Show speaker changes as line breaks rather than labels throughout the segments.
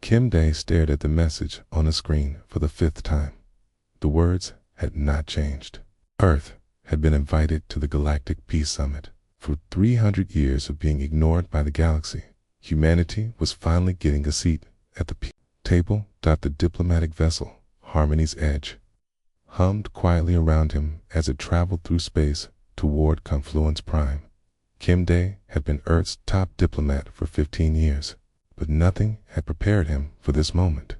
Kim Day stared at the message on the screen for the 5th time. The words had not changed. Earth had been invited to the Galactic Peace Summit. For 300 years of being ignored by the galaxy, humanity was finally getting a seat at the table. The diplomatic vessel, Harmony's Edge, hummed quietly around him as it traveled through space toward Confluence Prime. Kim Day had been Earth's top diplomat for 15 years, but nothing had prepared him for this moment.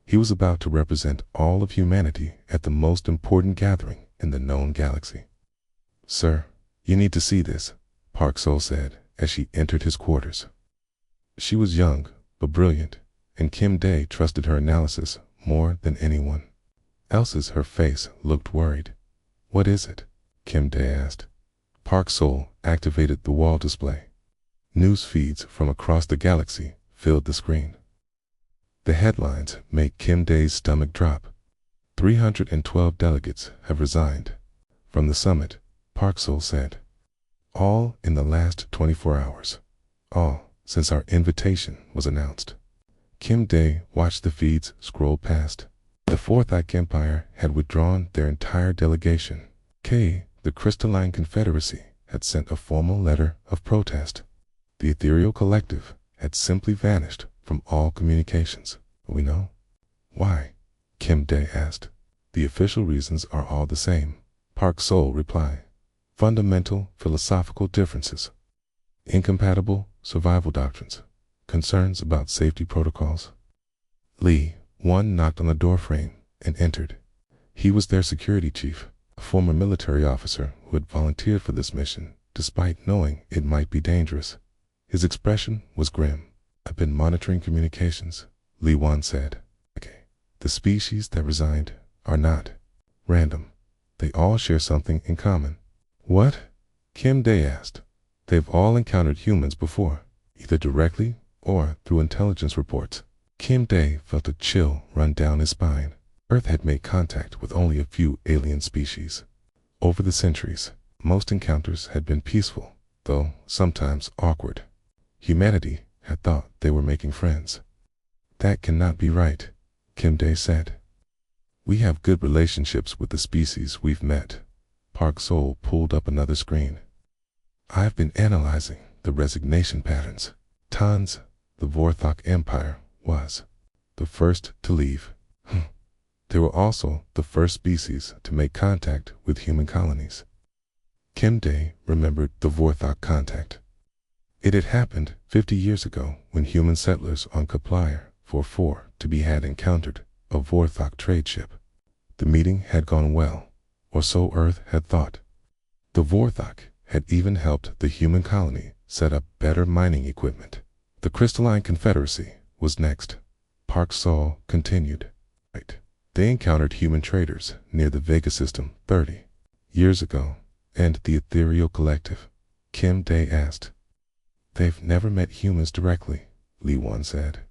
He was about to represent all of humanity at the most important gathering in the known galaxy. "Sir, you need to see this," Park Sol said as she entered his quarters. She was young but brilliant, and Kim Day trusted her analysis more than anyone else's. Her face looked worried. "What is it?" Kim Day asked. Park Sol activated the wall display. News feeds from across the galaxy filled the screen. The headlines made Kim Day's stomach drop. 312 delegates have resigned from the summit, Park Sol said. All in the last 24 hours. All since our invitation was announced. Kim Day watched the feeds scroll past. The Fourth Ike Empire had withdrawn their entire delegation. The Crystalline Confederacy had sent a formal letter of protest. The Ethereal Collective had simply vanished from all communications. "We know why?" Kim Day asked. "The official reasons are all the same," Park Sol replied. "Fundamental philosophical differences, incompatible survival doctrines, concerns about safety protocols." Lee, one knocked on the doorframe and entered. He was their security chief, a former military officer who had volunteered for this mission despite knowing it might be dangerous. His expression was grim. "I've been monitoring communications," Lee Wan said. "The species that resigned are not random. They all share something in common." "What?" Kim Day asked. "They've all encountered humans before, either directly or through intelligence reports." Kim Day felt a chill run down his spine. Earth had made contact with only a few alien species. Over the centuries, most encounters had been peaceful, though sometimes awkward. Humanity had thought they were making friends. "That cannot be right," Kim Day said. "We have good relationships with the species we've met." Park Sol pulled up another screen. "I've been analyzing the resignation patterns. Tons, the Vorthok Empire was the first to leave. They were also the first species to make contact with human colonies." Kim Day remembered the Vorthok contact. It had happened 50 years ago when human settlers on Kaplier 44 to be had encountered a Vorthok trade ship. The meeting had gone well, or so Earth had thought. The Vorthok had even helped the human colony set up better mining equipment. The Crystalline Confederacy was next. Park Sol continued. They encountered human traders near the Vega system 30 years ago, and the Ethereal Collective. Kim Day asked. "They've never met humans directly," Lee Wan said.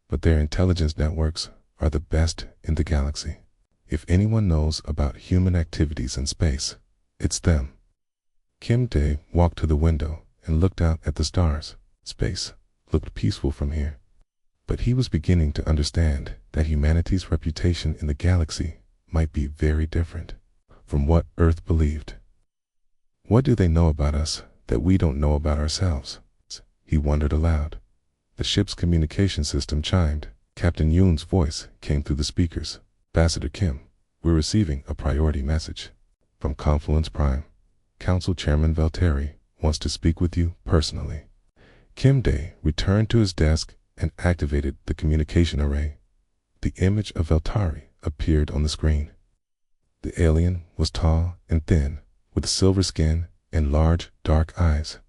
"But their intelligence networks are the best in the galaxy. If anyone knows about human activities in space, it's them." Kim Day walked to the window and looked out at the stars. Space looked peaceful from here. But he was beginning to understand that humanity's reputation in the galaxy might be very different from what Earth believed. "What do they know about us that we don't know about ourselves?" he wondered aloud. The ship's communication system chimed. Captain Yoon's voice came through the speakers. "Ambassador Kim, we're receiving a priority message from Confluence Prime. Council Chairman Valtteri wants to speak with you personally." Kim Day returned to his desk and activated the communication array. The image of Valtteri appeared on the screen. The alien was tall and thin, with silver skin and large, dark eyes.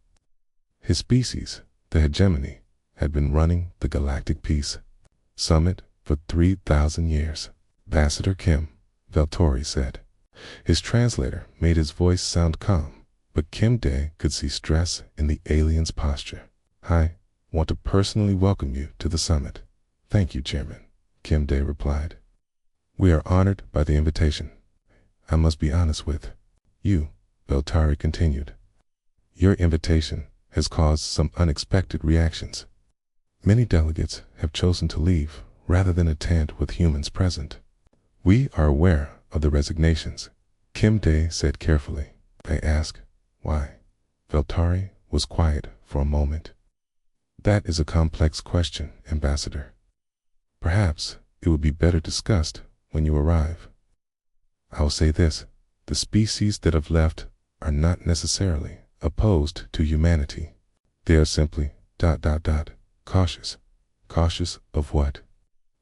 His species, the hegemony, had been running the Galactic Peace Summit for 3,000 years. "Ambassador Kim," Valtteri said. His translator made his voice sound calm, but Kim Day could see stress in the alien's posture. "I want to personally welcome you to the summit." "Thank you, Chairman," Kim Day replied. "We are honored by the invitation. I must be honest with you," Valtteri continued. "Your invitation has caused some unexpected reactions." Many delegates have chosen to leave rather than attend with humans present. We are aware of the resignations, Kim Day said carefully. I ask, why? Veltari was quiet for a moment. That is a complex question, Ambassador. Perhaps it would be better discussed when you arrive. I'll say this, the species that have left are not necessarily opposed to humanity. They are simply ... cautious. Cautious of what?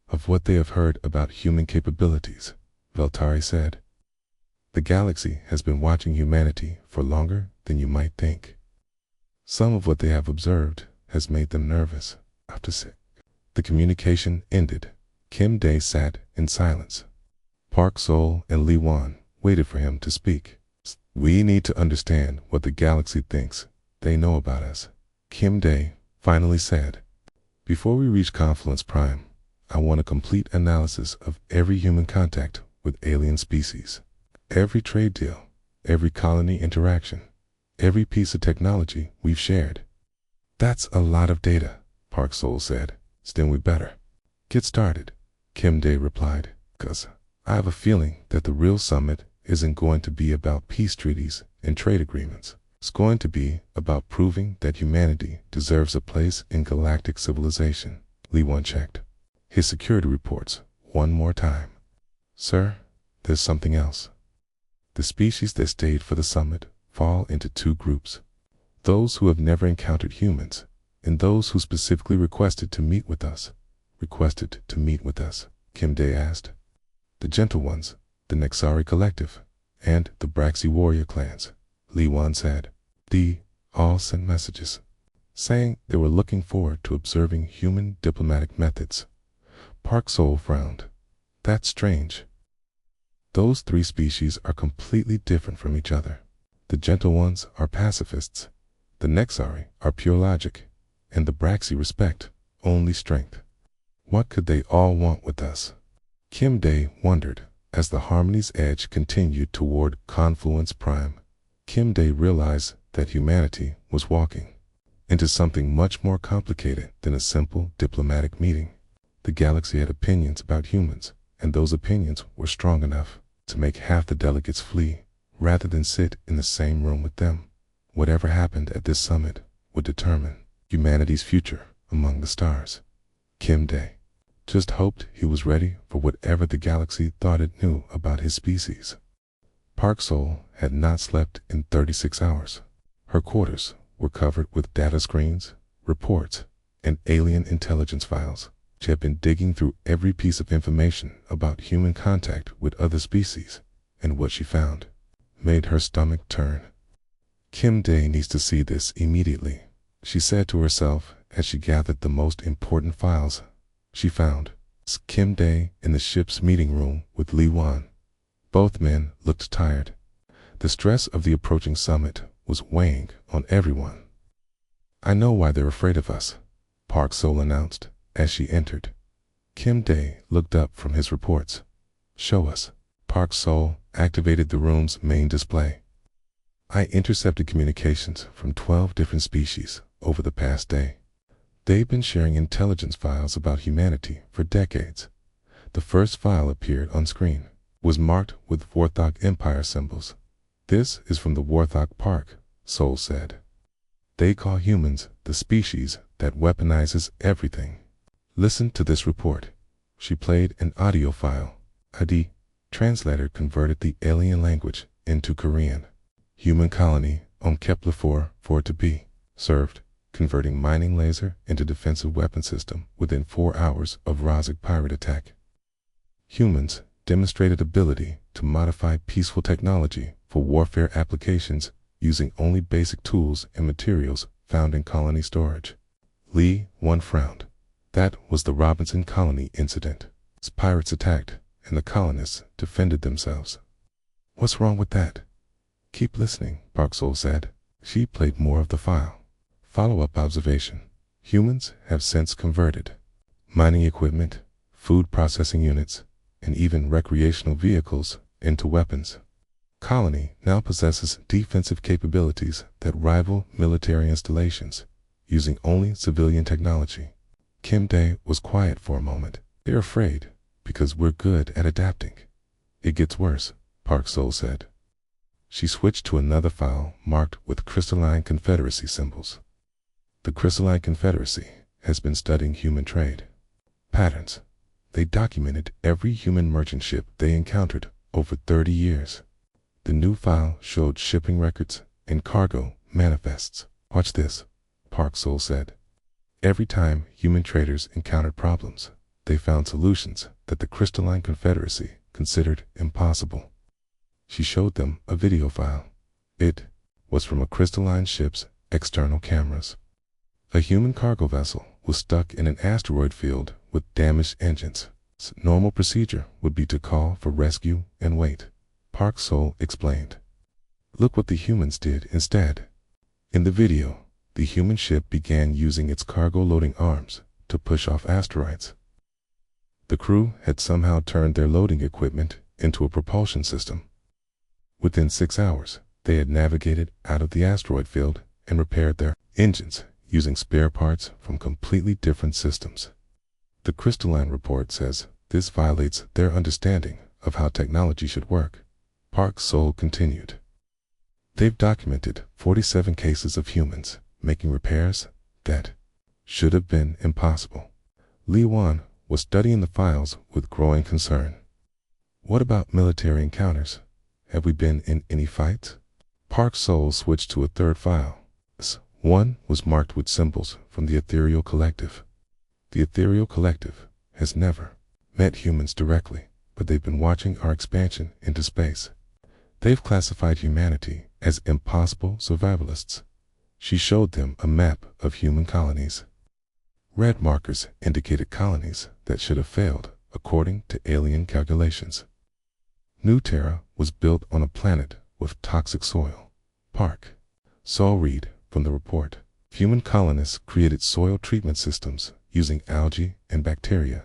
Of what they have heard about human capabilities, Veltari said. The galaxy has been watching humanity for longer than you might think. Some of what they have observed has made them nervous. The communication ended. Kim Day sat in silence. Park Sol and Lee Wan waited for him to speak. We need to understand what the galaxy thinks they know about us, Kim Day finally said. Before we reach Confluence Prime, I want a complete analysis of every human contact with alien species. Every trade deal, every colony interaction, every piece of technology we've shared. That's a lot of data, Park Sol said. Then we better get started, Kim Day replied, 'cause I have a feeling that the real summit isn't going to be about peace treaties and trade agreements. It's going to be about proving that humanity deserves a place in galactic civilization. Lee Wan checked his security reports one more time. Sir, there's something else. The species that stayed for the summit fall into two groups. Those who have never encountered humans, and those who specifically requested to meet with us. Requested to meet with us, Kim Day asked. The Gentle Ones, the Nexari Collective, and the Braxi warrior clans, Lee Wan said. They all sent messages, saying they were looking forward to observing human diplomatic methods. Park Sol frowned. That's strange. Those three species are completely different from each other. The Gentle Ones are pacifists, the Nexari are pure logic, and the Braxi respect only strength. What could they all want with us? Kim Day wondered. As the Harmony's edge continued toward Confluence Prime, Kim Day realized that humanity was walking into something much more complicated than a simple diplomatic meeting. The galaxy had opinions about humans, and those opinions were strong enough to make half the delegates flee rather than sit in the same room with them. Whatever happened at this summit would determine humanity's future among the stars. Kim Day just hoped he was ready for whatever the galaxy thought it knew about his species. Park Sol had not slept in 36 hours. Her quarters were covered with data screens, reports, and alien intelligence files. She had been digging through every piece of information about human contact with other species, and what she found made her stomach turn. Kim Day needs to see this immediately, she said to herself as she gathered the most important files she found. Kim Day in the ship's meeting room with Lee Wan. Both men looked tired. The stress of the approaching summit was weighing on everyone. I know why they're afraid of us, Park Sol announced as she entered. Kim Day looked up from his reports. Show us. Park Sol activated the room's main display. I intercepted communications from 12 different species over the past day. They've been sharing intelligence files about humanity for decades. The first file appeared on screen, was marked with Warthog Empire symbols. This is from the Warthog Park, Sol said. They call humans the species that weaponizes everything. Listen to this report. She played an audio file. A translator converted the alien language into Korean. Human colony on Kepler-4 for to be served, converting mining laser into defensive weapon system within 4 hours of Rozig pirate attack. Humans demonstrated ability to modify peaceful technology for warfare applications using only basic tools and materials found in colony storage. Lee Wan frowned. That was the Robinson colony incident. Pirates attacked, and the colonists defended themselves. What's wrong with that? Keep listening, Park Sol said. She played more of the file. Follow-up observation. Humans have since converted mining equipment, food processing units, and even recreational vehicles into weapons. Colony now possesses defensive capabilities that rival military installations, using only civilian technology. Kim Dae was quiet for a moment. They're afraid because we're good at adapting. It gets worse, Park Sol said. She switched to another file marked with crystalline confederacy symbols. The Crystalline Confederacy has been studying human trade patterns. They documented every human merchant ship they encountered over 30 years. The new file showed shipping records and cargo manifests. Watch this, Park Sol said. Every time human traders encountered problems, they found solutions that the Crystalline Confederacy considered impossible. She showed them a video file. It was from a crystalline ship's external cameras. A human cargo vessel was stuck in an asteroid field with damaged engines. Normal procedure would be to call for rescue and wait, Park Sol explained. Look what the humans did instead. In the video, the human ship began using its cargo loading arms to push off asteroids. The crew had somehow turned their loading equipment into a propulsion system. Within 6 hours, they had navigated out of the asteroid field and repaired their engines using spare parts from completely different systems. The Crystalline report says this violates their understanding of how technology should work, Park Sol continued. They've documented 47 cases of humans making repairs that should have been impossible. Li Wan was studying the files with growing concern. What about military encounters? Have we been in any fights? Park Sol switched to a third file. This one was marked with symbols from the Ethereal Collective. The Ethereal Collective has never met humans directly, but they've been watching our expansion into space. They've classified humanity as impossible survivalists. She showed them a map of human colonies. Red markers indicated colonies that should have failed according to alien calculations. New Terra was built on a planet with toxic soil. Park Sol read from the report. Human colonists created soil treatment systems using algae and bacteria.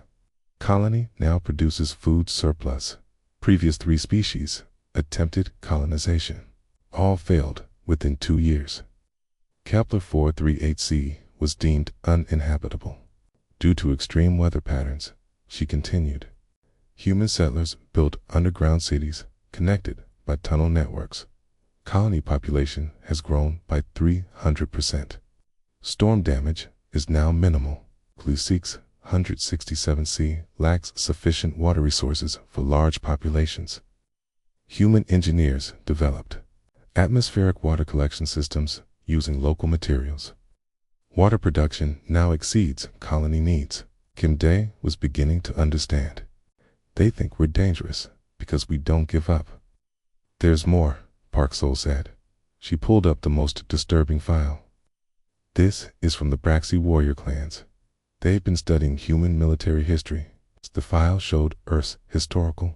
Colony now produces food surplus. Previous 3 species attempted colonization. All failed within 2 years. Kepler 438c was deemed uninhabitable. Due to extreme weather patterns, she continued. Human settlers built underground cities connected by tunnel networks. Colony population has grown by 300%. Storm damage is now minimal. Galactic 167c lacks sufficient water resources for large populations. Human engineers developed atmospheric water collection systems using local materials. Water production now exceeds colony needs. Kim Dae was beginning to understand. They think we're dangerous because we don't give up. There's more, Park Sol said. She pulled up the most disturbing file. This is from the Braxi warrior clans. They've been studying human military history. The file showed Earth's historical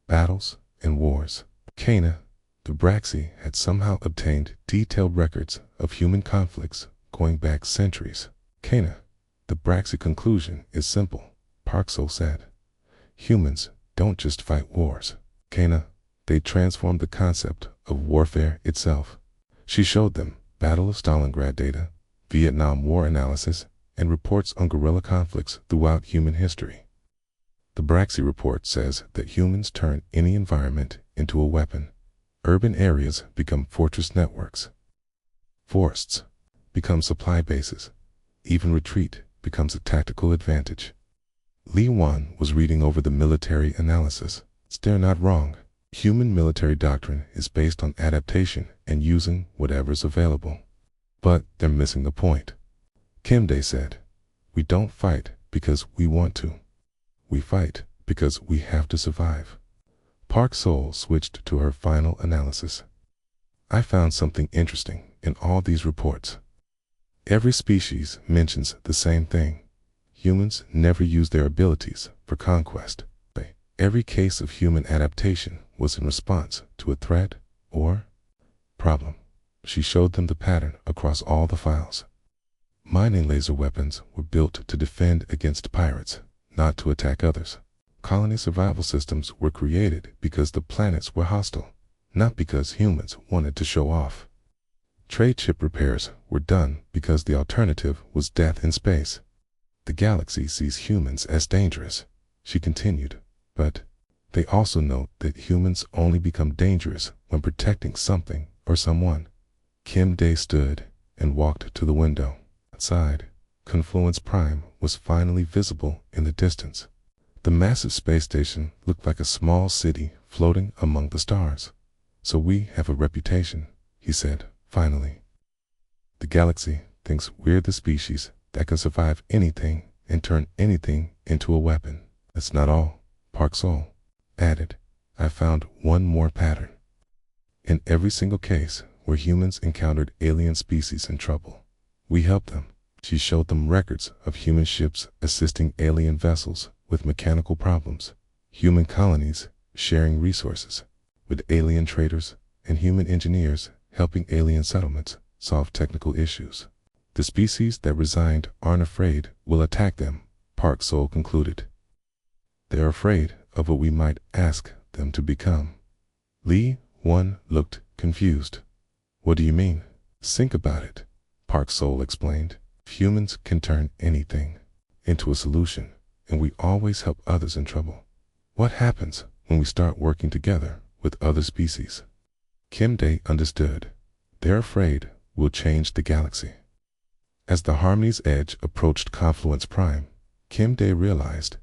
battles and wars. Kana, the Braxi, had somehow obtained detailed records of human conflicts going back centuries. Kana, the Braxi conclusion is simple, Park Sol said. Humans don't just fight wars. Kana, they transformed the concept of warfare itself. She showed them Battle of Stalingrad data, Vietnam War analysis, and reports on guerrilla conflicts throughout human history. The Braxi report says that humans turn any environment into a weapon. Urban areas become fortress networks. Forests become supply bases. Even retreat becomes a tactical advantage. Li Wan was reading over the military analysis. They're not wrong. Human military doctrine is based on adaptation and using whatever's available. But they're missing the point. Kim Dae said, we don't fight because we want to. We fight because we have to survive. Park Sol switched to her final analysis. I found something interesting in all these reports. Every species mentions the same thing. Humans never use their abilities for conquest. Every case of human adaptation was in response to a threat or problem. She showed them the pattern across all the files. Mining laser weapons were built to defend against pirates, not to attack others. Colony survival systems were created because the planets were hostile, not because humans wanted to show off. Trade ship repairs were done because the alternative was death in space. The galaxy sees humans as dangerous, she continued, but they also note that humans only become dangerous when protecting something or someone. Kim Day stood and walked to the window. Outside, Confluence Prime was finally visible in the distance. The massive space station looked like a small city floating among the stars. So we have a reputation, he said, finally. The galaxy thinks we're the species that can survive anything and turn anything into a weapon. That's not all, Park Sol added. I found one more pattern. In every single case where humans encountered alien species in trouble, we helped them. She showed them records of human ships assisting alien vessels with mechanical problems, human colonies sharing resources with alien traders, and human engineers helping alien settlements solve technical issues. The species that resigned aren't afraid we'll attack them, Park Sol concluded. They're afraid of what we might ask them to become. Lee One looked confused. What do you mean? Think about it, Park Sol explained. Humans can turn anything into a solution, and we always help others in trouble. What happens when we start working together with other species? Kim Day understood. They're afraid we'll change the galaxy. As the Harmony's Edge approached Confluence Prime, Kim Day realized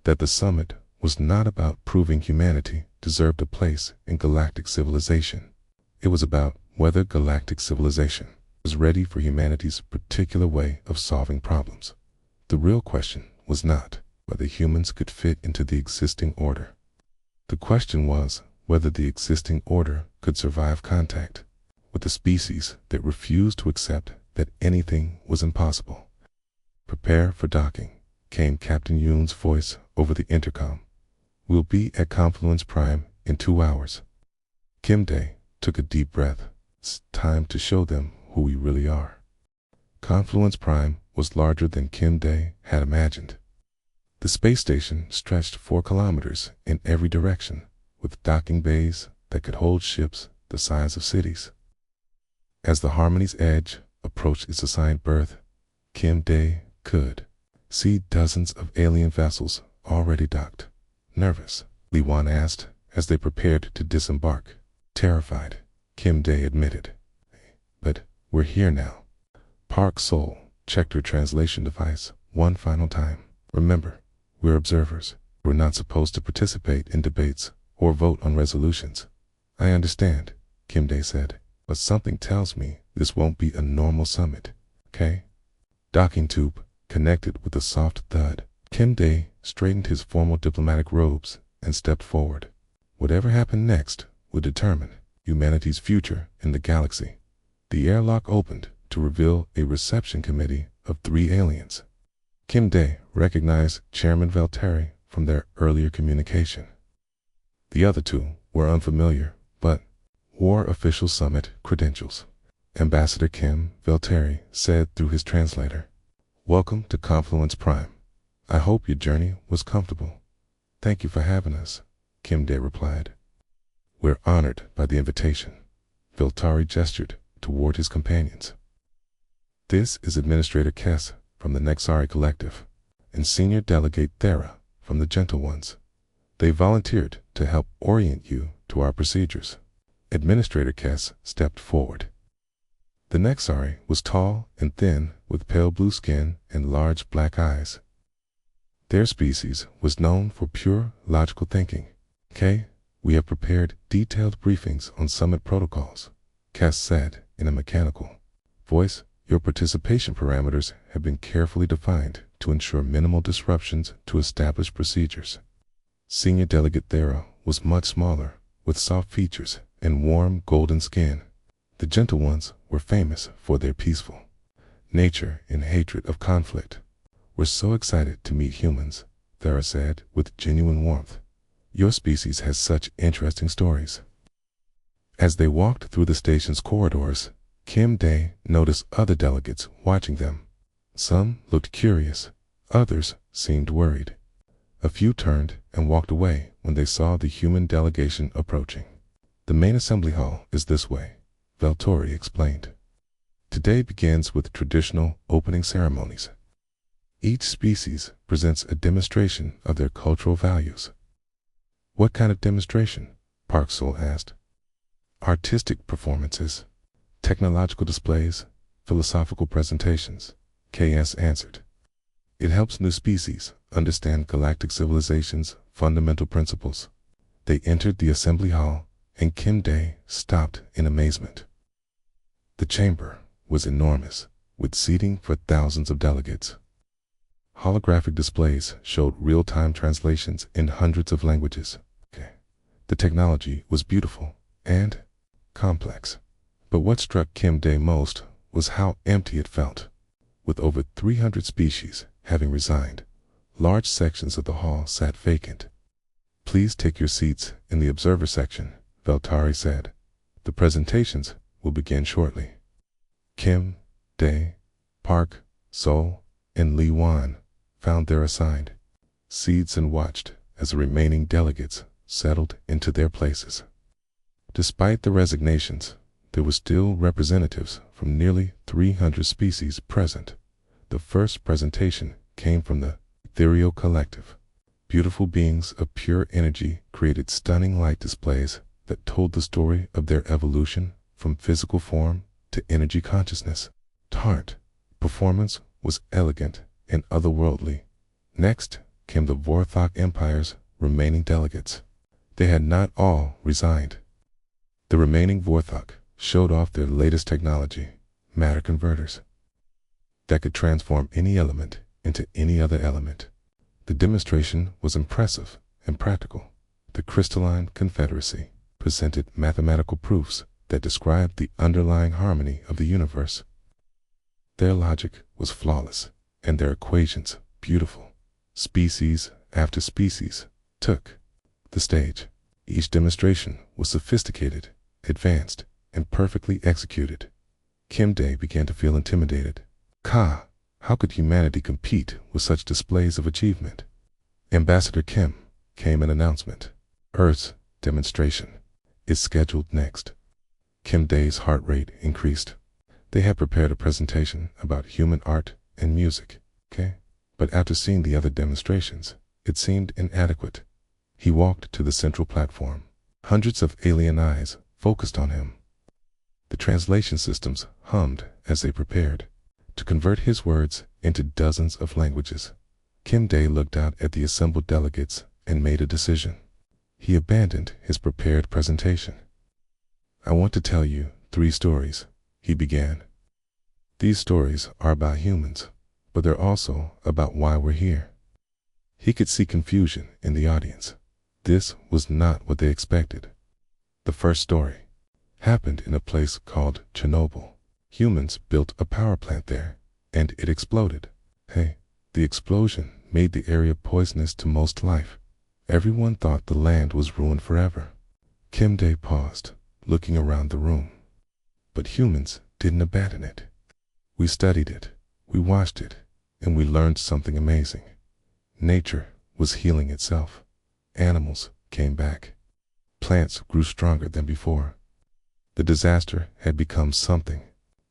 that the summit was not about proving humanity deserved a place in galactic civilization. It was about whether galactic civilization was ready for humanity's particular way of solving problems. The real question was not whether humans could fit into the existing order. The question was whether the existing order could survive contact with a species that refused to accept that anything was impossible. Prepare for docking, came Captain Yoon's voice over the intercom. We'll be at Confluence Prime in 2 hours. Kim Day took a deep breath. It's time to show them who we really are. Confluence Prime was larger than Kim Day had imagined. The space station stretched 4 kilometers in every direction, with docking bays that could hold ships the size of cities. As the Harmony's Edge approached its assigned berth, Kim Day could see dozens of alien vessels already docked. Nervous, Lee Wan asked as they prepared to disembark. Terrified, Kim Day admitted. But we're here now. Park Sol checked her translation device one final time. Remember, we're observers. We're not supposed to participate in debates or vote on resolutions. I understand, Kim Day said, but something tells me this won't be a normal summit, okay? Docking tube connected with a soft thud. Kim Day straightened his formal diplomatic robes and stepped forward. Whatever happened next would determine humanity's future in the galaxy. The airlock opened to reveal a reception committee of 3 aliens. Kim Day recognized Chairman Valtteri from their earlier communication. The other 2 were unfamiliar, but wore official summit credentials. Ambassador Kim Valtteri said through his translator, "Welcome to Confluence Prime. I hope your journey was comfortable." "Thank you for having us," Kim Day replied. "We're honored by the invitation." Valtteri gestured toward his companions. "This is Administrator Kess from the Nexari Collective and Senior Delegate Thera from the Gentle Ones. They volunteered to help orient you to our procedures." Administrator Kess stepped forward. The Nexari was tall and thin with pale blue skin and large black eyes. Their species was known for pure logical thinking. "Okay, we have prepared detailed briefings on summit protocols," Kess said in a mechanical voice. "Your participation parameters have been carefully defined to ensure minimal disruptions to established procedures." Senior Delegate Thera was much smaller, with soft features and warm golden skin. The Gentle Ones were famous for their peaceful nature and hatred of conflict. "We're so excited to meet humans," Thera said with genuine warmth. "Your species has such interesting stories." As they walked through the station's corridors, Kim Day noticed other delegates watching them. Some looked curious, others seemed worried. A few turned and walked away when they saw the human delegation approaching. "The main assembly hall is this way," Valtteri explained. "Today begins with traditional opening ceremonies. Each species presents a demonstration of their cultural values. What kind of demonstration? Park Soul asked. Artistic performances, technological displays, philosophical presentations, KS answered. It helps new species understand galactic civilization's fundamental principles. They entered the assembly hall, and Kim Dae stopped in amazement. The chamber was enormous, with seating for thousands of delegates. Holographic displays showed real-time translations in hundreds of languages. The technology was beautiful and complex. But what struck Kim Dae most was how empty it felt. With over 300 species having resigned, large sections of the hall sat vacant. Please take your seats in the observer section, Veltari said. The presentations will begin shortly. Kim, Dae, Park, Soul, and Lee Wan found their assigned seats and watched as the remaining delegates settled into their places. Despite the resignations, there were still representatives from nearly 300 species present. The first presentation came from the Ethereal Collective. Beautiful beings of pure energy created stunning light displays that told the story of their evolution from physical form to energy consciousness. Tart performance was elegant and otherworldly. Next came the Vorthok Empire's remaining delegates. They had not all resigned. The remaining Vorthok showed off their latest technology, matter converters, that could transform any element into any other element. The demonstration was impressive and practical. The Crystalline Confederacy presented mathematical proofs that described the underlying harmony of the universe. Their logic was flawless, and their equations beautiful. Species after species took the stage. Each demonstration was sophisticated, advanced, and perfectly executed. Kim Dae began to feel intimidated. How could humanity compete with such displays of achievement? Ambassador Kim came an announcement. Earth's demonstration is scheduled next. Kim Dae's heart rate increased. They had prepared a presentation about human art and music, but after seeing the other demonstrations, it seemed inadequate. He walked to the central platform. Hundreds of alien eyes focused on him. The translation systems hummed as they prepared to convert his words into dozens of languages. Kim Dae looked out at the assembled delegates and made a decision. He abandoned his prepared presentation. I want to tell you 3 stories, he began. These stories are about humans, but they're also about why we're here. He could see confusion in the audience. This was not what they expected. The first story happened in a place called Chernobyl. Humans built a power plant there, and it exploded. The explosion made the area poisonous to most life. Everyone thought the land was ruined forever. Kim Dae paused, looking around the room. But humans didn't abandon it. We studied it, we watched it, and we learned something amazing. Nature was healing itself. Animals came back. Plants grew stronger than before. The disaster had become something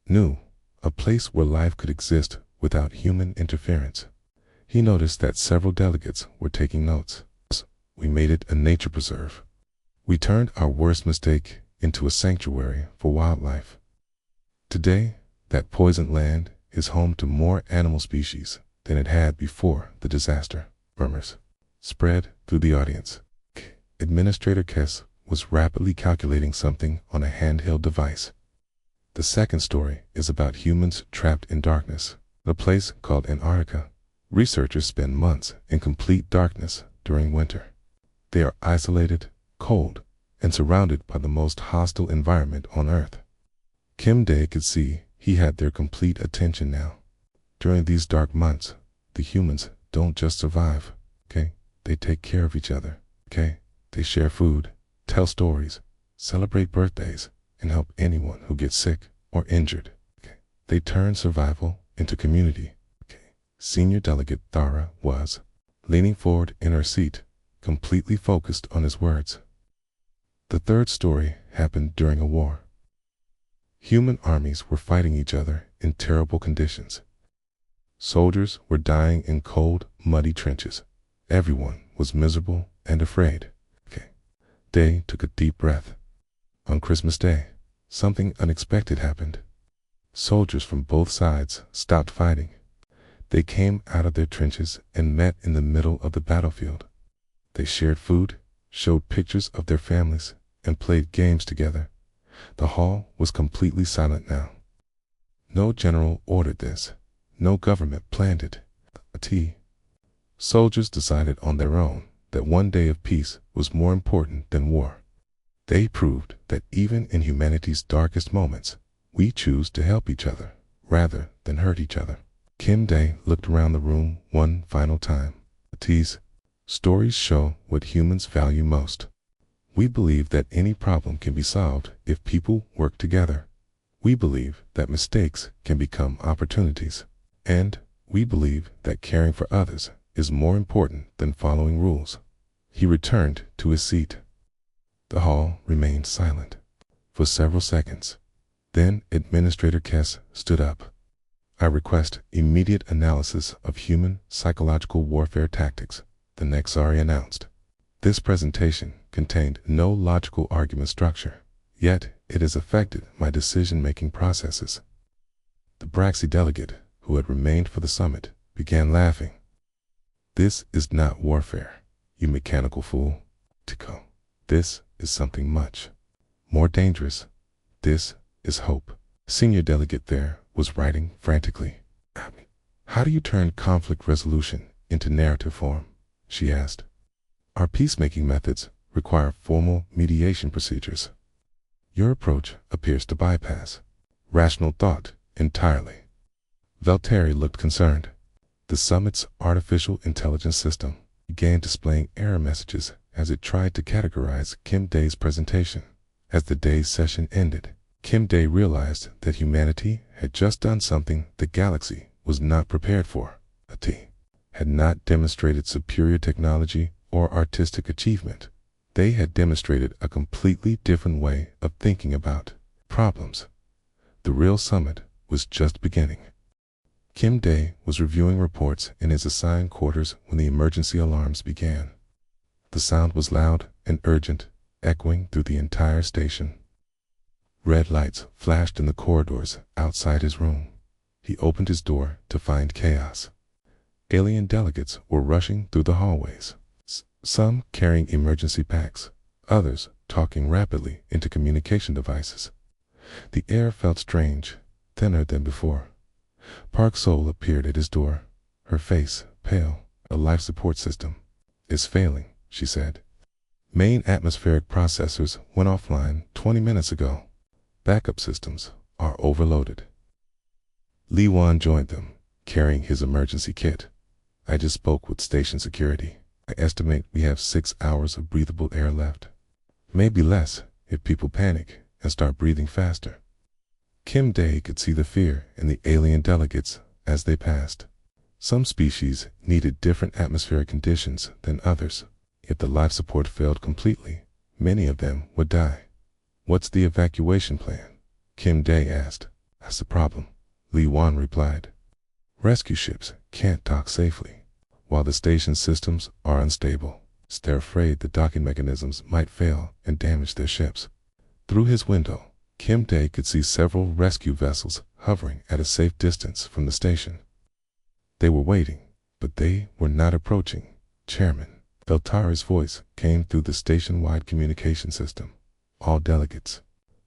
new, a place where life could exist without human interference. He noticed that several delegates were taking notes. We made it a nature preserve. We turned our worst mistake into a sanctuary for wildlife. Today, that poisoned land is home to more animal species than it had before the disaster. Murmurs spread through the audience. Administrator Kess was rapidly calculating something on a handheld device. The second story is about humans trapped in darkness, a place called Antarctica. Researchers spend months in complete darkness during winter. They are isolated, cold, and surrounded by the most hostile environment on Earth. Kim Dae could see he had their complete attention now. During these dark months, the humans don't just survive, they take care of each other, They share food, tell stories, celebrate birthdays, and help anyone who gets sick or injured. They turn survival into community. Senior Delegate Thara was leaning forward in her seat, completely focused on his words. The third story happened during a war. Human armies were fighting each other in terrible conditions. Soldiers were dying in cold, muddy trenches. Everyone was miserable and afraid. Day took a deep breath. On Christmas Day, something unexpected happened. Soldiers from both sides stopped fighting. They came out of their trenches and met in the middle of the battlefield. They shared food, showed pictures of their families, and played games together. The hall was completely silent now. No general ordered this. No government planned it. Soldiers decided on their own that one day of peace was more important than war. They proved that even in humanity's darkest moments, we choose to help each other rather than hurt each other. Kim Dae looked around the room one final time. Stories show what humans value most. We believe that any problem can be solved if people work together. We believe that mistakes can become opportunities. And we believe that caring for others is more important than following rules. He returned to his seat. The hall remained silent for several seconds. Then Administrator Kess stood up. I request immediate analysis of human psychological warfare tactics, the Nexari announced. This presentation contained no logical argument structure, yet it has affected my decision-making processes. The Braxi delegate, who had remained for the summit, began laughing. This is not warfare, you mechanical fool. Tico. This is something much more dangerous. This is hope. Senior delegate there was writing frantically. How do you turn conflict resolution into narrative form? She asked. Our peacemaking methods require formal mediation procedures. Your approach appears to bypass rational thought entirely. Valtteri looked concerned. The summit's artificial intelligence system began displaying error messages as it tried to categorize Kim Dae's presentation. As the day's session ended, Kim Dae realized that humanity had just done something the galaxy was not prepared for. Had not demonstrated superior technology or artistic achievement. They had demonstrated a completely different way of thinking about problems. The real summit was just beginning. Kim Dae was reviewing reports in his assigned quarters when the emergency alarms began. The sound was loud and urgent, echoing through the entire station. Red lights flashed in the corridors outside his room. He opened his door to find chaos. Alien delegates were rushing through the hallways, some carrying emergency packs, others talking rapidly into communication devices. The air felt strange, thinner than before. Park Sol appeared at his door, her face pale. A life support system is failing, she said. Main atmospheric processors went offline 20 minutes ago. Backup systems are overloaded. Lee Wan joined them, carrying his emergency kit. I just spoke with station security. I estimate we have 6 hours of breathable air left. Maybe less if people panic and start breathing faster. Kim Dae could see the fear in the alien delegates as they passed. Some species needed different atmospheric conditions than others. If the life support failed completely, many of them would die. What's the evacuation plan? Kim Dae asked. That's the problem, Lee Wan replied. Rescue ships can't dock safely, while the station's systems are unstable. They're afraid the docking mechanisms might fail and damage their ships. Through his window, Kim Dae could see several rescue vessels hovering at a safe distance from the station. They were waiting, but they were not approaching. Chairman Valttari's voice came through the station-wide communication system. All delegates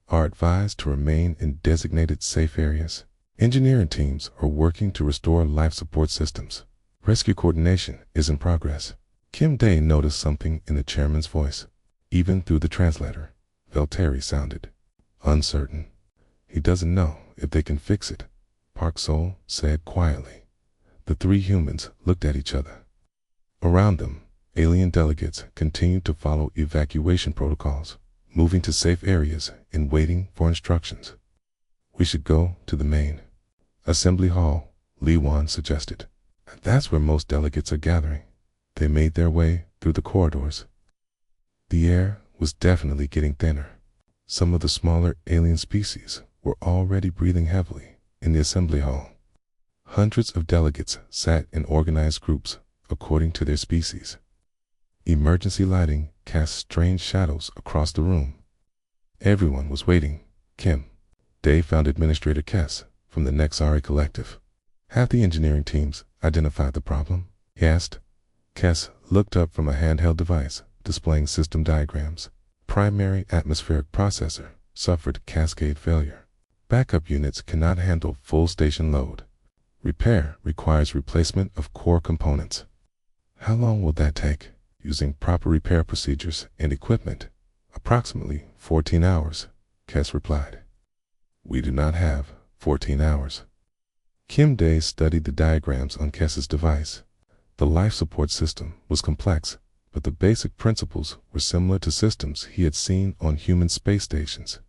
are advised to remain in designated safe areas. Engineering teams are working to restore life support systems. Rescue coordination is in progress. Kim Dae noticed something in the chairman's voice. Even through the translator, Valtteri sounded uncertain. He doesn't know if they can fix it, Park Sol said quietly. The three humans looked at each other. Around them, alien delegates continued to follow evacuation protocols, moving to safe areas and waiting for instructions. We should go to the main assembly hall, Lee Wan suggested. That's where most delegates are gathering. They made their way through the corridors. The air was definitely getting thinner. Some of the smaller alien species were already breathing heavily in the assembly hall. Hundreds of delegates sat in organized groups according to their species. Emergency lighting cast strange shadows across the room. Everyone was waiting. Kim Day found Administrator Kess from the Nexari Collective. Have the engineering teams identified the problem? He asked. Kess looked up from a handheld device displaying system diagrams. Primary atmospheric processor suffered cascade failure. Backup units cannot handle full station load. Repair requires replacement of core components. How long will that take? Using proper repair procedures and equipment, approximately 14 hours, Kess replied. We do not have 14 hours. Kim Day studied the diagrams on Kess's device. The life support system was complex, but the basic principles were similar to systems he had seen on human space stations.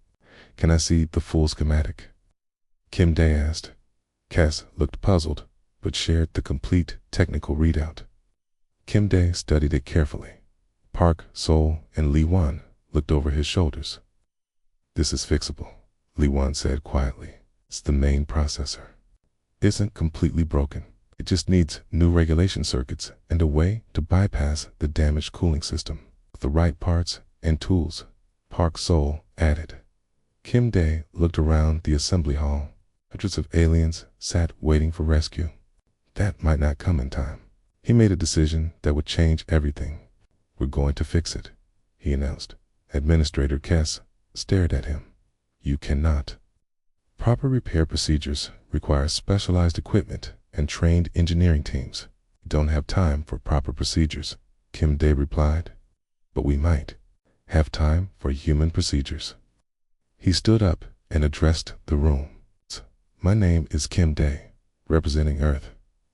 Can I see the full schematic? Kim Day asked. Kess looked puzzled, but shared the complete technical readout. Kim Day studied it carefully. Park, Sol, and Lee Wan looked over his shoulders. This is fixable, Lee Wan said quietly. It's the main processor. Isn't completely broken. It just needs new regulation circuits and a way to bypass the damaged cooling system. With the right parts and tools, Park Sol added. Kim Day looked around the assembly hall. Hundreds of aliens sat waiting for rescue. That might not come in time. He made a decision that would change everything. We're going to fix it, he announced. Administrator Kess stared at him. You cannot. Proper repair procedures require specialized equipment and trained engineering teams. We don't have time for proper procedures, Kim Day replied. But we might have time for human procedures. He stood up and addressed the room. My name is Kim Day, representing Earth.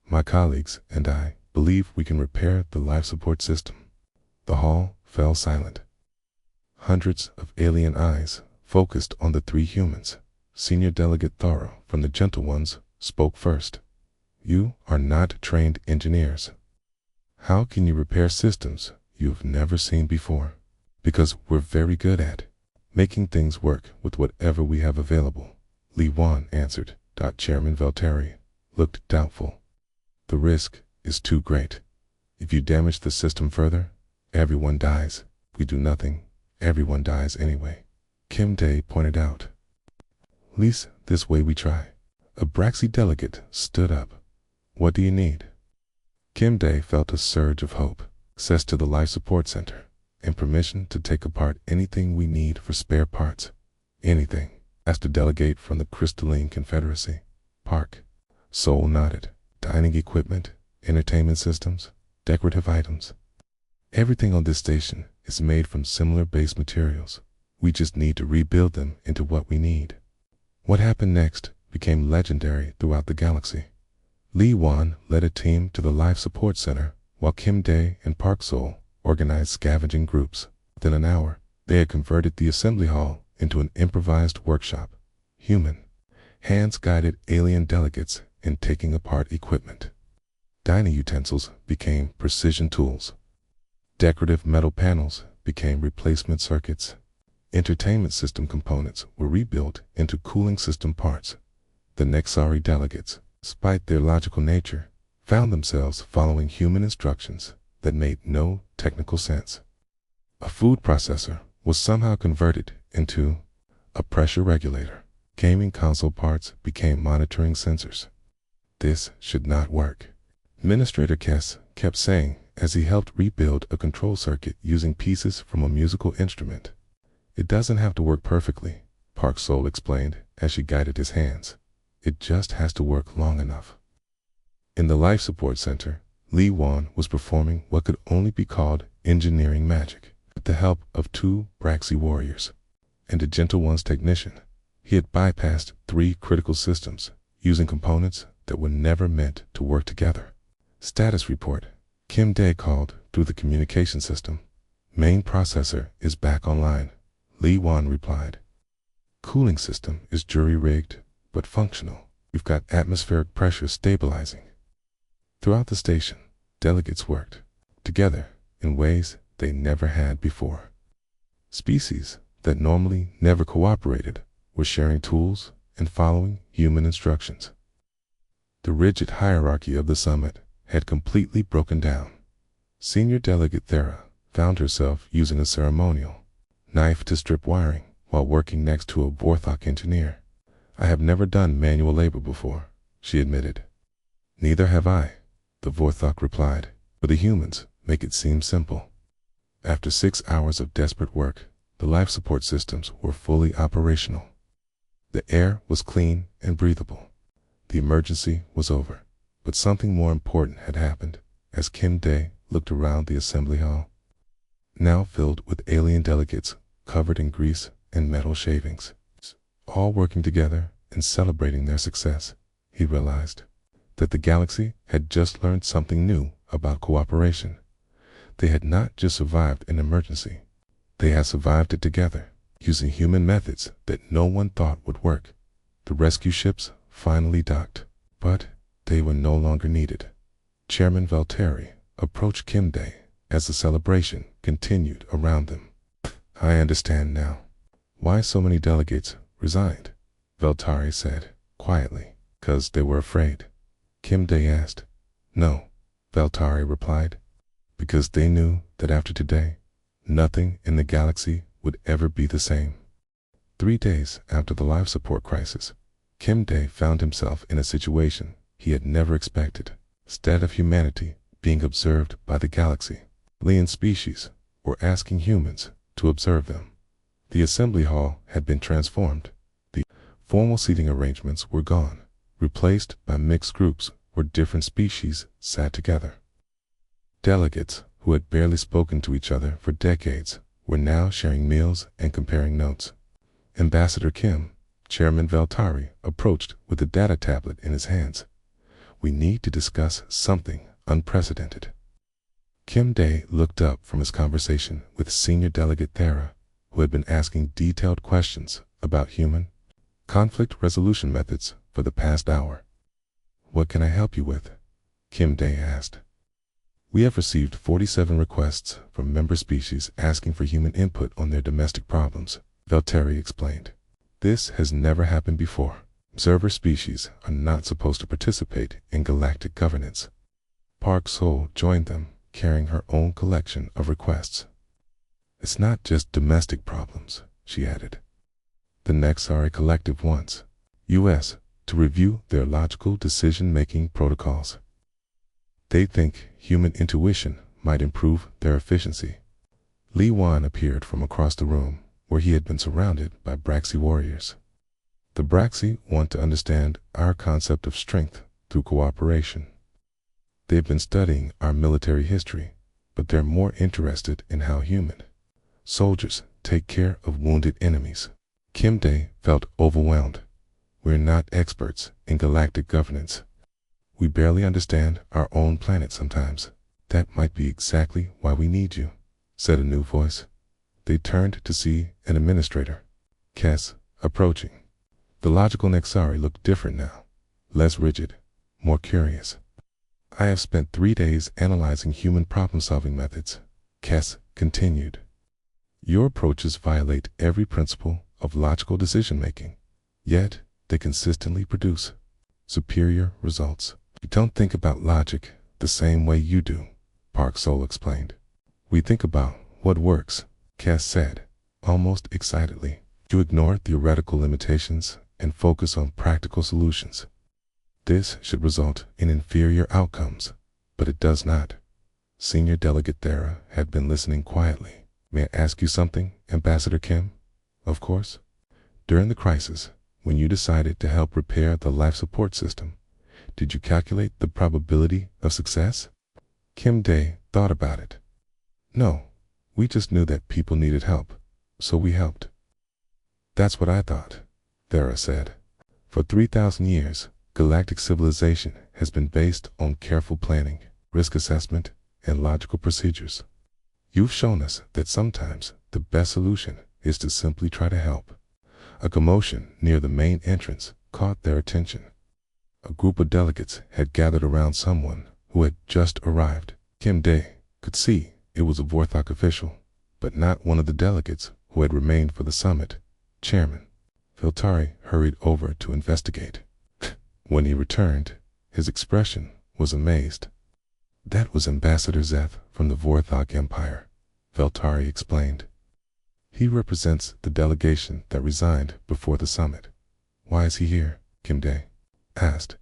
My colleagues and I believe we can repair the life support system. The hall fell silent. Hundreds of alien eyes focused on the three humans. Senior Delegate Thorough from the Gentle Ones spoke first. You are not trained engineers. How can you repair systems you've never seen before? Because we're very good at making things work with whatever we have available, Lee Wan answered. Chairman Velteri looked doubtful. The risk is too great. If you damage the system further, everyone dies. If we do nothing, everyone dies anyway, Kim Day pointed out. At least this way we try. A Braxi delegate stood up. What do you need? Kim Day felt a surge of hope, access to the life support center, and permission to take apart anything we need for spare parts. Anything, asked a delegate from the Crystalline Confederacy. Park. Sol nodded. Dining equipment, entertainment systems, decorative items. Everything on this station is made from similar base materials. We just need to rebuild them into what we need. What happened next became legendary throughout the galaxy. Lee Wan led a team to the Life Support Center, while Kim Day and Park Sol organized scavenging groups. Within an hour, they had converted the assembly hall into an improvised workshop. Human hands guided alien delegates in taking apart equipment. Dining utensils became precision tools. Decorative metal panels became replacement circuits. Entertainment system components were rebuilt into cooling system parts. The Nexari delegates, despite their logical nature, found themselves following human instructions that made no technical sense. A food processor was somehow converted into a pressure regulator. Gaming console parts became monitoring sensors. This should not work, Administrator Kess kept saying as he helped rebuild a control circuit using pieces from a musical instrument. It doesn't have to work perfectly, Park Sol explained as she guided his hands. It just has to work long enough. In the Life Support Center, Lee Wan was performing what could only be called engineering magic. With the help of two Braxi warriors and a Gentle One's technician, he had bypassed 3 critical systems using components that were never meant to work together. Status report. Kim Day called through the communication system. Main processor is back online, Lee Wan replied. Cooling system is jury-rigged, but functional. We've got atmospheric pressure stabilizing. Throughout the station, delegates worked together in ways they never had before. Species that normally never cooperated were sharing tools and following human instructions. The rigid hierarchy of the summit had completely broken down. Senior Delegate Thera found herself using a ceremonial knife to strip wiring while working next to a Vorthok engineer. "I have never done manual labor before," she admitted. "Neither have I," the Vorthok replied, "but the humans make it seem simple." After 6 hours of desperate work, the life support systems were fully operational. The air was clean and breathable. The emergency was over, but something more important had happened as Kim Dae looked around the assembly hall, now filled with alien delegates covered in grease and metal shavings, all working together and celebrating their success. He realized that the galaxy had just learned something new about cooperation. They had not just survived an emergency, they had survived it together, using human methods that no one thought would work. The rescue ships finally docked, but they were no longer needed. Chairman Valtteri approached Kim Dae as the celebration continued around them. "I understand now why so many delegates resigned," Valtteri said quietly. "'Cause they were afraid?" Kim Dae asked. "No," Valtteri replied, "because they knew that after today, nothing in the galaxy would ever be the same." 3 days after the life support crisis, Kim Dae found himself in a situation he had never expected. Instead of humanity being observed by the galaxy, alien species were asking humans to observe them. The assembly hall had been transformed. The formal seating arrangements were gone, replaced by mixed groups where different species sat together. Delegates who had barely spoken to each other for decades were now sharing meals and comparing notes. Ambassador Kim, Chairman Valtteri, approached with a data tablet in his hands. "We need to discuss something unprecedented." Kim Dae looked up from his conversation with Senior Delegate Thera, who had been asking detailed questions about human conflict resolution methods for the past hour. "What can I help you with?" Kim Dae asked. "We have received 47 requests from member species asking for human input on their domestic problems," Valtteri explained. "This has never happened before. Observer species are not supposed to participate in galactic governance." Park Sol joined them, carrying her own collection of requests. "It's not just domestic problems," she added. "The next are a collective ones. U.S. to review their logical decision-making protocols. They think human intuition might improve their efficiency." Li Wan appeared from across the room, where he had been surrounded by Braxi warriors. "The Braxi want to understand our concept of strength through cooperation. They've been studying our military history, but they're more interested in how human soldiers take care of wounded enemies." Kim Dae felt overwhelmed. "We're not experts in galactic governance. We barely understand our own planet sometimes." "That might be exactly why we need you," said a new voice. They turned to see an administrator, Kes, approaching. The logical Nexari looked different now, less rigid, more curious. "I have spent 3 days analyzing human problem-solving methods," Kes continued. "Your approaches violate every principle of logical decision-making, yet they consistently produce superior results." "We don't think about logic the same way you do," Park Sol explained. "We think about what works," Kes said, almost excitedly. "You ignore theoretical limitations and focus on practical solutions. This should result in inferior outcomes, but it does not." Senior Delegate Thera had been listening quietly. "May I ask you something, Ambassador Kim?" "Of course." "During the crisis, when you decided to help repair the life support system, did you calculate the probability of success?" Kim Dae thought about it. "No, we just knew that people needed help, so we helped." "That's what I thought," Thera said. "For 3,000 years, galactic civilization has been based on careful planning, risk assessment, and logical procedures. You've shown us that sometimes the best solution is to simply try to help." A commotion near the main entrance caught their attention. A group of delegates had gathered around someone who had just arrived. Kim Dae could see it was a Vorthok official, but not one of the delegates who had remained for the summit. Chairman Valtteri hurried over to investigate. When he returned, His expression was amazed. That was Ambassador Zeth from the Vorthog Empire, Veltari explained. He represents the delegation that resigned before the summit. Why is he here? Kimday asked.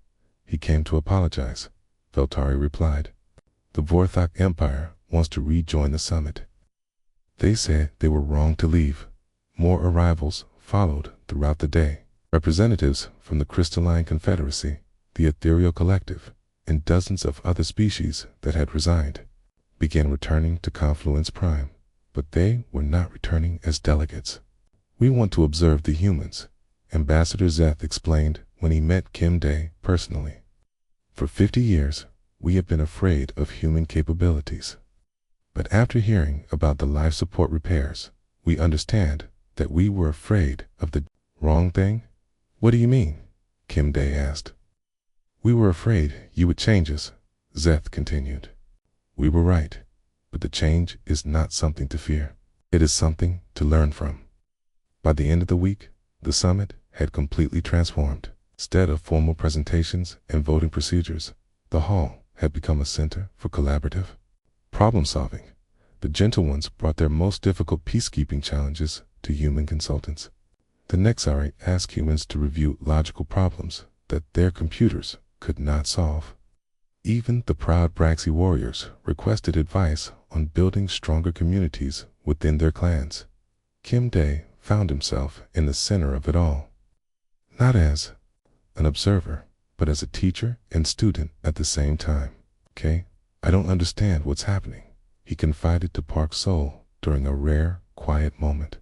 He came to apologize, Veltari replied. The Vorthog Empire wants to rejoin the summit. They said they were wrong to leave. More arrivals followed throughout the day. Representatives from the Crystalline Confederacy, the Ethereal Collective, and dozens of other species that had resigned began returning to Confluence Prime, but they were not returning as delegates. We want to observe the humans, Ambassador Zeth explained when he met Kimday personally. For 50 years, we have been afraid of human capabilities. But after hearing about the life support repairs, we understand that we were afraid of the wrong thing. What do you mean? Kimday asked. We were afraid you would change us, Zeth continued. We were right, but the change is not something to fear. It is something to learn from. By the end of the week, the summit had completely transformed. Instead of formal presentations and voting procedures, the hall had become a center for collaborative problem solving. The Gentle Ones brought their most difficult peacekeeping challenges to human consultants. The Nexari asked humans to review logical problems that their computers could not solve. Even the proud Braxy warriors requested advice on building stronger communities within their clans. Kimday found himself in the center of it all. Not as an observer, but as a teacher and student at the same time. Okay, I don't understand what's happening, he confided to Park Soul during a rare, quiet moment.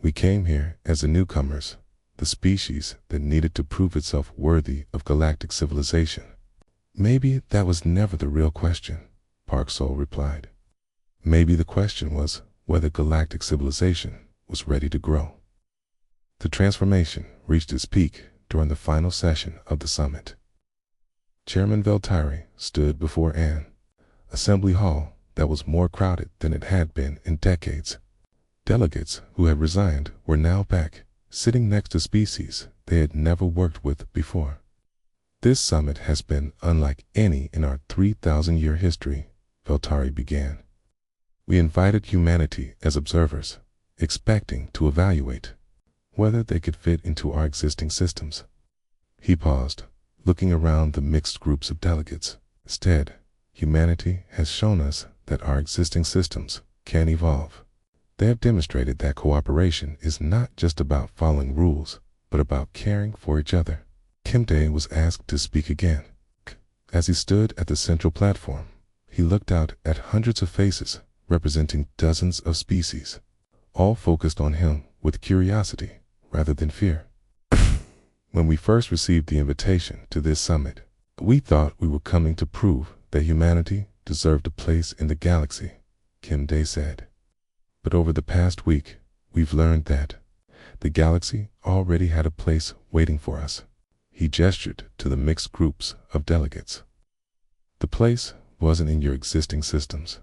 We came here as the newcomers, the species that needed to prove itself worthy of galactic civilization. Maybe that was never the real question, Park Soul replied. Maybe the question was whether galactic civilization was ready to grow. The transformation reached its peak during the final session of the summit. Chairman Veltari stood before an assembly hall that was more crowded than it had been in decades. Delegates who had resigned were now back, sitting next to species they had never worked with before. This summit has been unlike any in our 3,000-year history, Veltari began. We invited humanity as observers, expecting to evaluate whether they could fit into our existing systems. He paused, looking around the mixed groups of delegates. Instead, humanity has shown us that our existing systems can evolve. They have demonstrated that cooperation is not just about following rules, but about caring for each other. Kimday was asked to speak again. As he stood at the central platform, he looked out at hundreds of faces representing dozens of species, all focused on him with curiosity rather than fear. When we first received the invitation to this summit, we thought we were coming to prove that humanity deserved a place in the galaxy, Kimday said. But over the past week, we've learned that the galaxy already had a place waiting for us. He gestured to the mixed groups of delegates. The place wasn't in your existing systems.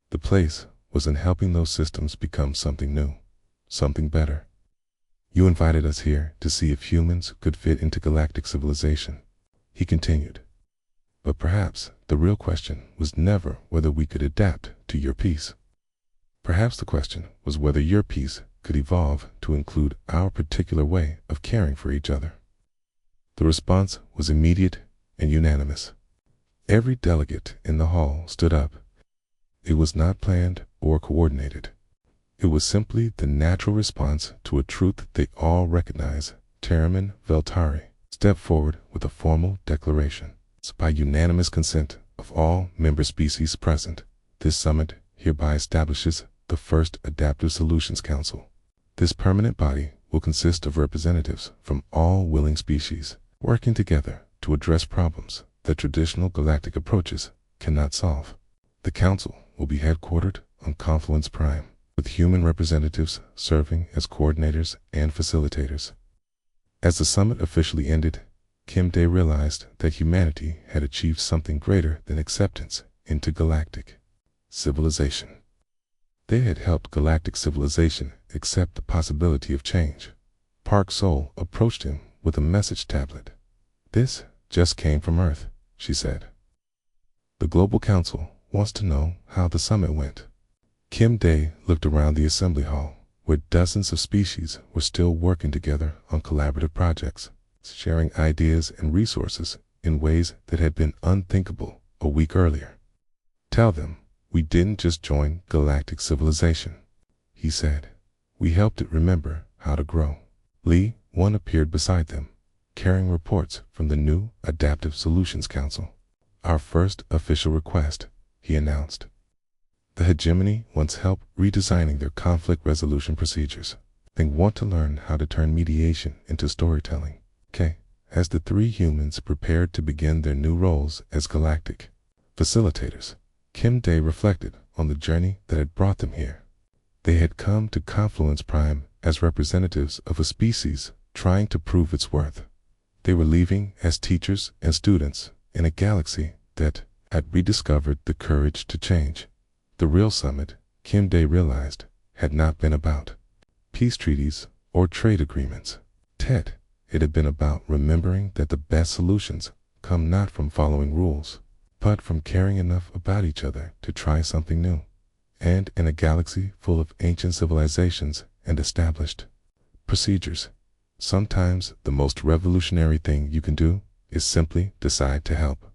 The place was in helping those systems become something new, something better. You invited us here to see if humans could fit into galactic civilization, he continued. But perhaps the real question was never whether we could adapt to your peace. Perhaps the question was whether your peace could evolve to include our particular way of caring for each other. The response was immediate and unanimous. Every delegate in the hall stood up. It was not planned or coordinated. It was simply the natural response to a truth they all recognize. Chairman Veltari stepped forward with a formal declaration. By unanimous consent of all member species present, this summit hereby establishes the first Adaptive Solutions Council. This permanent body will consist of representatives from all willing species, working together to address problems that traditional galactic approaches cannot solve. The council will be headquartered on Confluence Prime, with human representatives serving as coordinators and facilitators. As the summit officially ended, Kimday realized that humanity had achieved something greater than acceptance into galactic civilization. They had helped galactic civilization accept the possibility of change. Park Soul approached him with a message tablet. This just came from Earth, she said. The Global Council wants to know how the summit went. Kim Day looked around the assembly hall, where dozens of species were still working together on collaborative projects, sharing ideas and resources in ways that had been unthinkable a week earlier. Tell them, we didn't just join galactic civilization, he said. We helped it remember how to grow. Lee, one appeared beside them, carrying reports from the new Adaptive Solutions Council. Our first official request, he announced. The hegemony wants help redesigning their conflict resolution procedures. They want to learn how to turn mediation into storytelling. As the three humans prepared to begin their new roles as galactic facilitators, Kim Day reflected on the journey that had brought them here. They had come to Confluence Prime as representatives of a species trying to prove its worth. They were leaving as teachers and students in a galaxy that had rediscovered the courage to change. The real summit, Kim Day realized, had not been about peace treaties or trade agreements. It had been about remembering that the best solutions come not from following rules, but from caring enough about each other to try something new. And in a galaxy full of ancient civilizations and established procedures, sometimes the most revolutionary thing you can do is simply decide to help.